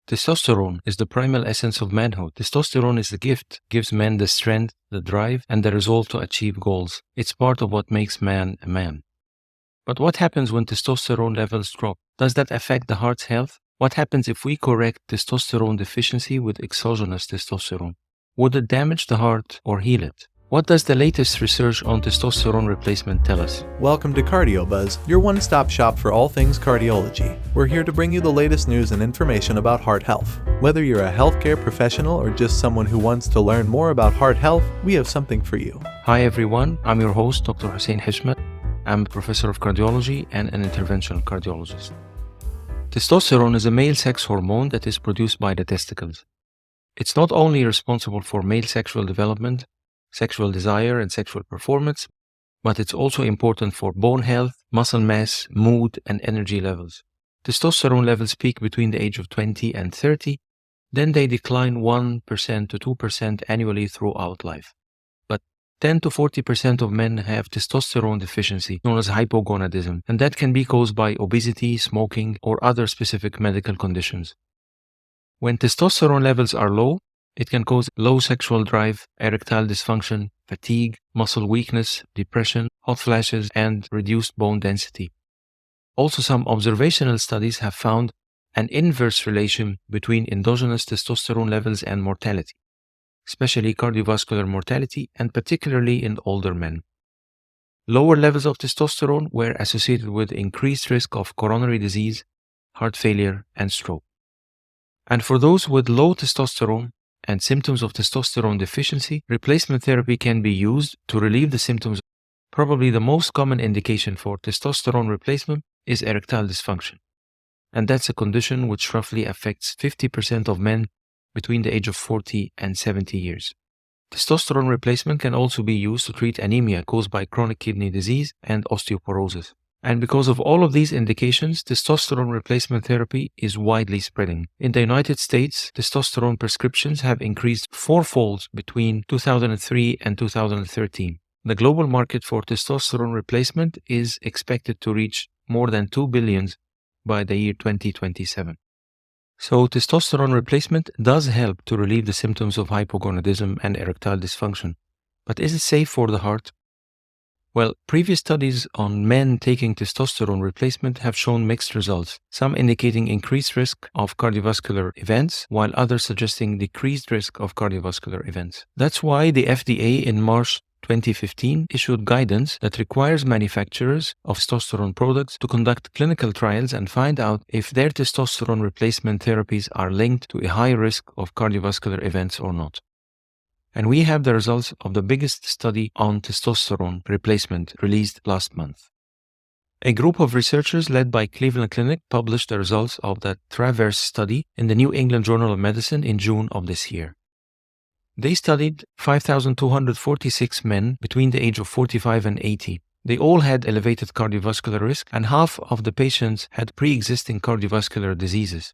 Testosterone is the primal essence of manhood. Testosterone is the gift, gives men the strength, the drive, and the resolve to achieve goals. It's part of what makes man a man. But what happens when testosterone levels drop? Does that affect the heart's health? What happens if we correct testosterone deficiency with exogenous testosterone? Would it damage the heart or heal it? What does the latest research on testosterone replacement tell us? Welcome to Cardio Buzz, your one-stop shop for all things cardiology. We're here to bring you the latest news and information about heart health. Whether you're a healthcare professional or just someone who wants to learn more about heart health, we have something for you. Hi everyone, I'm your host, Dr. Hussein Hishmat. I'm a professor of cardiology and an interventional cardiologist. Testosterone is a male sex hormone that is produced by the testicles. It's not only responsible for male sexual development, sexual desire, and sexual performance, but it's also important for bone health, muscle mass, mood, and energy levels. Testosterone levels peak between the age of 20 and 30, then they decline 1% to 2% annually throughout life. But 10 to 40% of men have testosterone deficiency, known as hypogonadism, and that can be caused by obesity, smoking, or other specific medical conditions. When testosterone levels are low, it can cause low sexual drive, erectile dysfunction, fatigue, muscle weakness, depression, hot flashes, and reduced bone density. Also, some observational studies have found an inverse relation between endogenous testosterone levels and mortality, especially cardiovascular mortality, and particularly in older men. Lower levels of testosterone were associated with increased risk of coronary disease, heart failure, and stroke. And for those with low testosterone and symptoms of testosterone deficiency, replacement therapy can be used to relieve the symptoms. Probably the most common indication for testosterone replacement is erectile dysfunction, and that's a condition which roughly affects 50% of men between the age of 40 and 70 years. Testosterone replacement can also be used to treat anemia caused by chronic kidney disease and osteoporosis. And because of all of these indications, testosterone replacement therapy is widely spreading. In the United States, testosterone prescriptions have increased fourfold between 2003 and 2013. The global market for testosterone replacement is expected to reach more than $2 billion by the year 2027. So testosterone replacement does help to relieve the symptoms of hypogonadism and erectile dysfunction. But is it safe for the heart? Well, previous studies on men taking testosterone replacement have shown mixed results, some indicating increased risk of cardiovascular events, while others suggesting decreased risk of cardiovascular events. That's why the FDA in March 2015 issued guidance that requires manufacturers of testosterone products to conduct clinical trials and find out if their testosterone replacement therapies are linked to a high risk of cardiovascular events or not. And we have the results of the biggest study on testosterone replacement released last month. A group of researchers led by Cleveland Clinic published the results of the TRAVERSE study in the New England Journal of Medicine in June of this year. They studied 5,246 men between the age of 45 and 80. They all had elevated cardiovascular risk, and half of the patients had pre-existing cardiovascular diseases.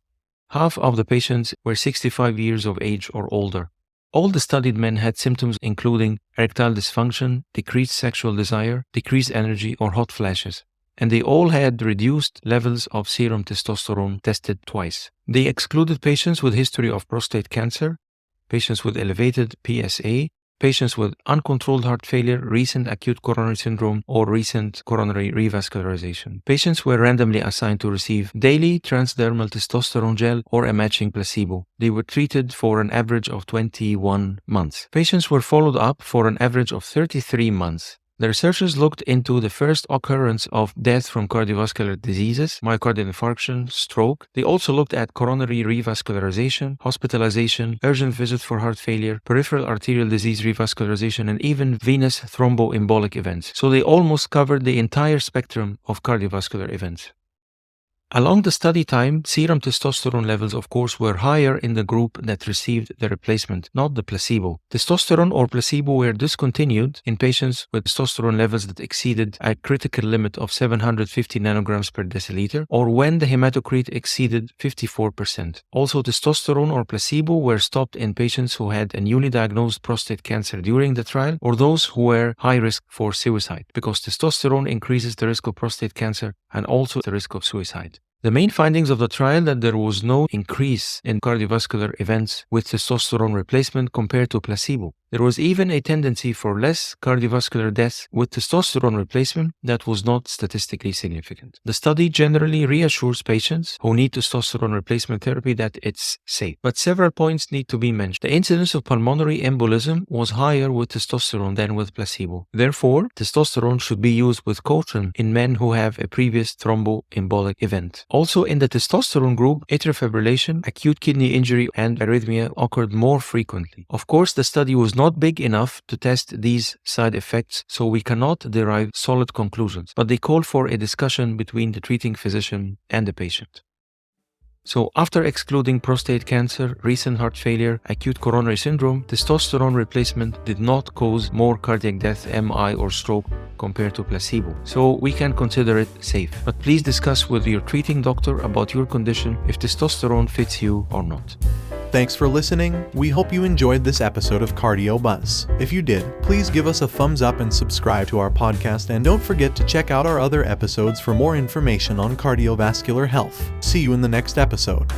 Half of the patients were 65 years of age or older. All the studied men had symptoms including erectile dysfunction, decreased sexual desire, decreased energy, or hot flashes. And they all had reduced levels of serum testosterone tested twice. They excluded patients with history of prostate cancer, patients with elevated PSA, patients with uncontrolled heart failure, recent acute coronary syndrome, or recent coronary revascularization. Patients were randomly assigned to receive daily transdermal testosterone gel or a matching placebo. They were treated for an average of 21 months. Patients were followed up for an average of 33 months. The researchers looked into the first occurrence of death from cardiovascular diseases, myocardial infarction, stroke. They also looked at coronary revascularization, hospitalization, urgent visit for heart failure, peripheral arterial disease revascularization, and even venous thromboembolic events. So they almost covered the entire spectrum of cardiovascular events. Along the study time, serum testosterone levels, of course, were higher in the group that received the replacement, not the placebo. Testosterone or placebo were discontinued in patients with testosterone levels that exceeded a critical limit of 750 nanograms per deciliter, or when the hematocrit exceeded 54%. Also, testosterone or placebo were stopped in patients who had a newly diagnosed prostate cancer during the trial, or those who were high risk for suicide, because testosterone increases the risk of prostate cancer and also the risk of suicide. The main findings of the trial that there was no increase in cardiovascular events with testosterone replacement compared to placebo. There was even a tendency for less cardiovascular deaths with testosterone replacement that was not statistically significant. The study generally reassures patients who need testosterone replacement therapy that it's safe. But several points need to be mentioned. The incidence of pulmonary embolism was higher with testosterone than with placebo. Therefore, testosterone should be used with caution in men who have a previous thromboembolic event. Also, in the testosterone group, atrial fibrillation, acute kidney injury, and arrhythmia occurred more frequently. Of course, the study was not big enough to test these side effects, so we cannot derive solid conclusions, but they call for a discussion between the treating physician and the patient. So, after excluding prostate cancer, recent heart failure, acute coronary syndrome, testosterone replacement did not cause more cardiac death, MI, or stroke compared to placebo. So, we can consider it safe. But please discuss with your treating doctor about your condition if testosterone fits you or not. Thanks for listening. We hope you enjoyed this episode of Cardio Buzz. If you did, please give us a thumbs up and subscribe to our podcast, and don't forget to check out our other episodes for more information on cardiovascular health. See you in the next episode.